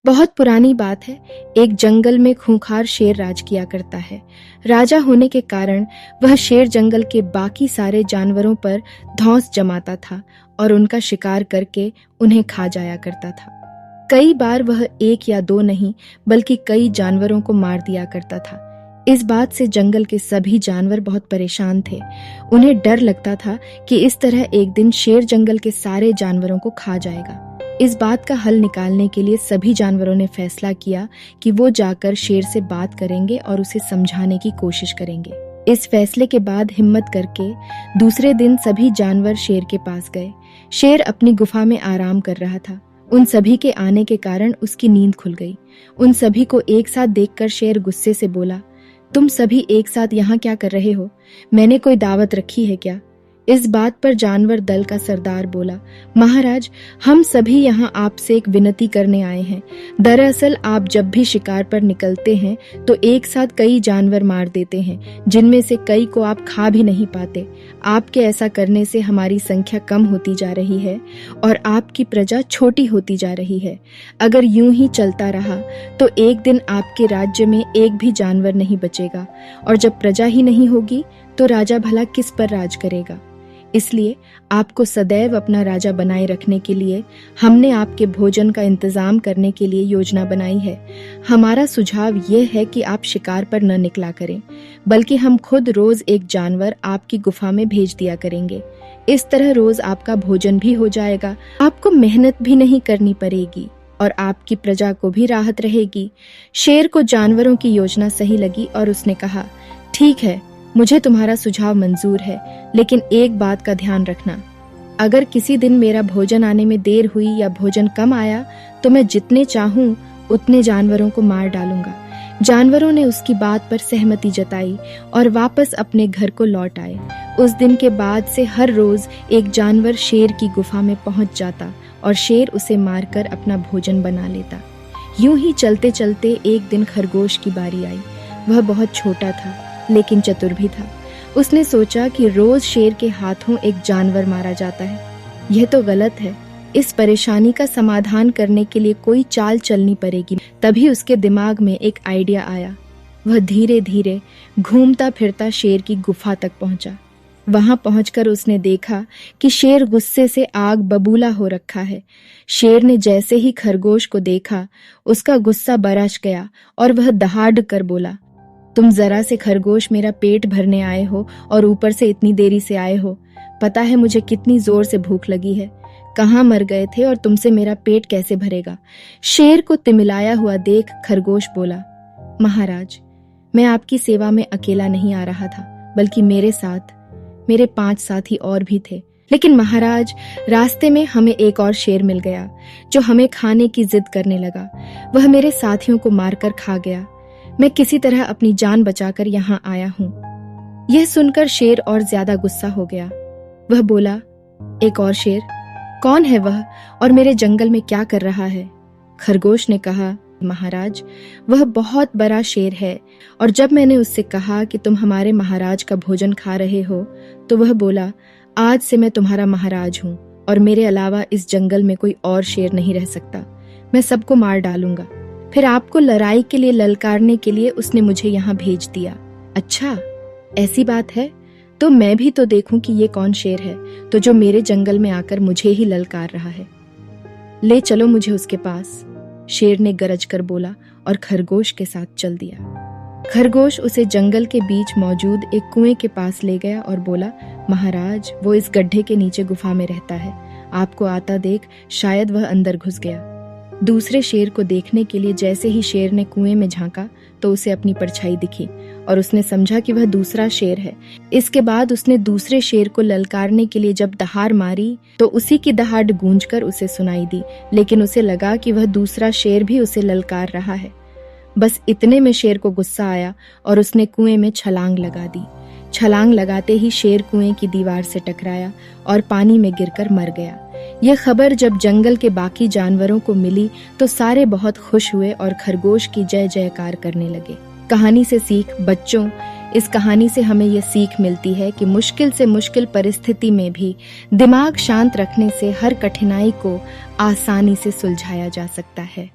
बहुत पुरानी बात है। एक जंगल में खूंखार शेर राज किया करता है। राजा होने के कारण वह शेर जंगल के बाकी सारे जानवरों पर धौंस जमाता था और उनका शिकार करके उन्हें खा जाया करता था। कई बार वह एक या दो नहीं बल्कि कई जानवरों को मार दिया करता था। इस बात से जंगल के सभी जानवर बहुत परेशान थे। उन्हें डर लगता था कि इस तरह एक दिन शेर जंगल के सारे जानवरों को खा जाएगा। इस बात का हल निकालने के लिए सभी जानवरों ने फैसला किया कि वो जाकर शेर से बात करेंगे और उसे समझाने की कोशिश करेंगे। इस फैसले के बाद हिम्मत करके दूसरे दिन सभी जानवर शेर के पास गए। शेर अपनी गुफा में आराम कर रहा था। उन सभी के आने के कारण उसकी नींद खुल गई। उन सभी को एक साथ देखकर शेर गुस्से से बोला, तुम सभी एक साथ यहाँ क्या कर रहे हो? मैंने कोई दावत रखी है क्या? इस बात पर जानवर दल का सरदार बोला, महाराज, हम सभी यहाँ आपसे एक विनती करने आए हैं। दरअसल आप जब भी शिकार पर निकलते हैं तो एक साथ कई जानवर मार देते हैं, जिनमें से कई को आप खा भी नहीं पाते। आपके ऐसा करने से हमारी संख्या कम होती जा रही है और आपकी प्रजा छोटी होती जा रही है। अगर यूं ही चलता रहा तो एक दिन आपके राज्य में एक भी जानवर नहीं बचेगा, और जब प्रजा ही नहीं होगी तो राजा भला किस पर राज करेगा? इसलिए आपको सदैव अपना राजा बनाए रखने के लिए हमने आपके भोजन का इंतजाम करने के लिए योजना बनाई है। हमारा सुझाव यह है कि आप शिकार पर न निकला करें, बल्कि हम खुद रोज एक जानवर आपकी गुफा में भेज दिया करेंगे। इस तरह रोज आपका भोजन भी हो जाएगा, आपको मेहनत भी नहीं करनी पड़ेगी और आपकी प्रजा को भी राहत रहेगी। शेर को जानवरों की योजना सही लगी और उसने कहा, ठीक है, मुझे तुम्हारा सुझाव मंजूर है, लेकिन एक बात का ध्यान रखना। अगर किसी दिन मेरा भोजन आने में देर हुई या भोजन कम आया तो मैं जितने चाहूं उतने जानवरों को मार डालूंगा। जानवरों ने उसकी बात पर सहमति जताई और वापस अपने घर को लौट आए। उस दिन के बाद से हर रोज एक जानवर शेर की गुफा में पहुंच जाता और शेर उसे मारकर अपना भोजन बना लेता। यूं ही चलते चलते एक दिन खरगोश की बारी आई। वह बहुत छोटा था लेकिन चतुर भी था। उसने सोचा कि रोज शेर के हाथों एक जानवर मारा जाता है। यह तो गलत है। इस परेशानी का समाधान करने के लिए कोई चाल चलनी पड़ेगी। तभी उसके दिमाग में एक आइडिया आया। वह धीरे धीरे घूमता फिरता शेर की गुफा तक पहुंचा। वहां पहुंचकर उसने देखा कि शेर गुस्से से आग बबूला हो रखा है। शेर ने जैसे ही खरगोश को देखा, उसका गुस्सा बरस गया और वह दहाड़ कर बोला, तुम जरा से खरगोश मेरा पेट भरने आए हो और ऊपर से इतनी देरी से आए हो। पता है मुझे कितनी जोर से भूख लगी है। कहाँ मर गए थे और तुमसे मेरा पेट कैसे भरेगा? शेर को तिमिलाया हुआ देख खरगोश बोला, महाराज, मैं आपकी सेवा में अकेला नहीं आ रहा था, बल्कि मेरे साथ मेरे 5 साथी और भी थे। लेकिन महाराज, रास्ते में हमें एक और शेर मिल गया जो हमें खाने की जिद करने लगा। वह मेरे साथियों को मारकर खा गया। मैं किसी तरह अपनी जान बचाकर यहाँ आया हूँ। यह सुनकर शेर और ज्यादा गुस्सा हो गया। वह बोला, एक और शेर? कौन है वह और मेरे जंगल में क्या कर रहा है? खरगोश ने कहा, महाराज, वह बहुत बड़ा शेर है और जब मैंने उससे कहा कि तुम हमारे महाराज का भोजन खा रहे हो तो वह बोला, आज से मैं तुम्हारा महाराज हूँ और मेरे अलावा इस जंगल में कोई और शेर नहीं रह सकता। मैं सबको मार डालूंगा। फिर आपको लड़ाई के लिए ललकारने के लिए उसने मुझे यहाँ भेज दिया। अच्छा, ऐसी बात है? तो मैं भी तो देखूं कि ये कौन शेर है तो जो मेरे जंगल में आकर मुझे ही ललकार रहा है। ले चलो मुझे उसके पास, शेर ने गरज कर बोला और खरगोश के साथ चल दिया। खरगोश उसे जंगल के बीच मौजूद एक कुएं के पास ले गया और बोला, महाराज, वो इस गड्ढे के नीचे गुफा में रहता है। आपको आता देख शायद वह अंदर घुस गया। दूसरे शेर को देखने के लिए जैसे ही शेर ने कुएं में झांका तो उसे अपनी परछाई दिखी और उसने समझा कि वह दूसरा शेर है। इसके बाद उसने दूसरे शेर को ललकारने के लिए जब दहाड़ मारी तो उसी की दहाड़ गूंजकर उसे सुनाई दी, लेकिन उसे लगा कि वह दूसरा शेर भी उसे ललकार रहा है। बस इतने में शेर को गुस्सा आया और उसने कुएं में छलांग लगा दी। छलांग लगाते ही शेर कुएं की दीवार से टकराया और पानी में गिरकर मर गया। यह खबर जब जंगल के बाकी जानवरों को मिली तो सारे बहुत खुश हुए और खरगोश की जय जयकार करने लगे। कहानी से सीख, बच्चों, इस कहानी से हमें यह सीख मिलती है कि मुश्किल से मुश्किल परिस्थिति में भी दिमाग शांत रखने से हर कठिनाई को आसानी से सुलझाया जा सकता है।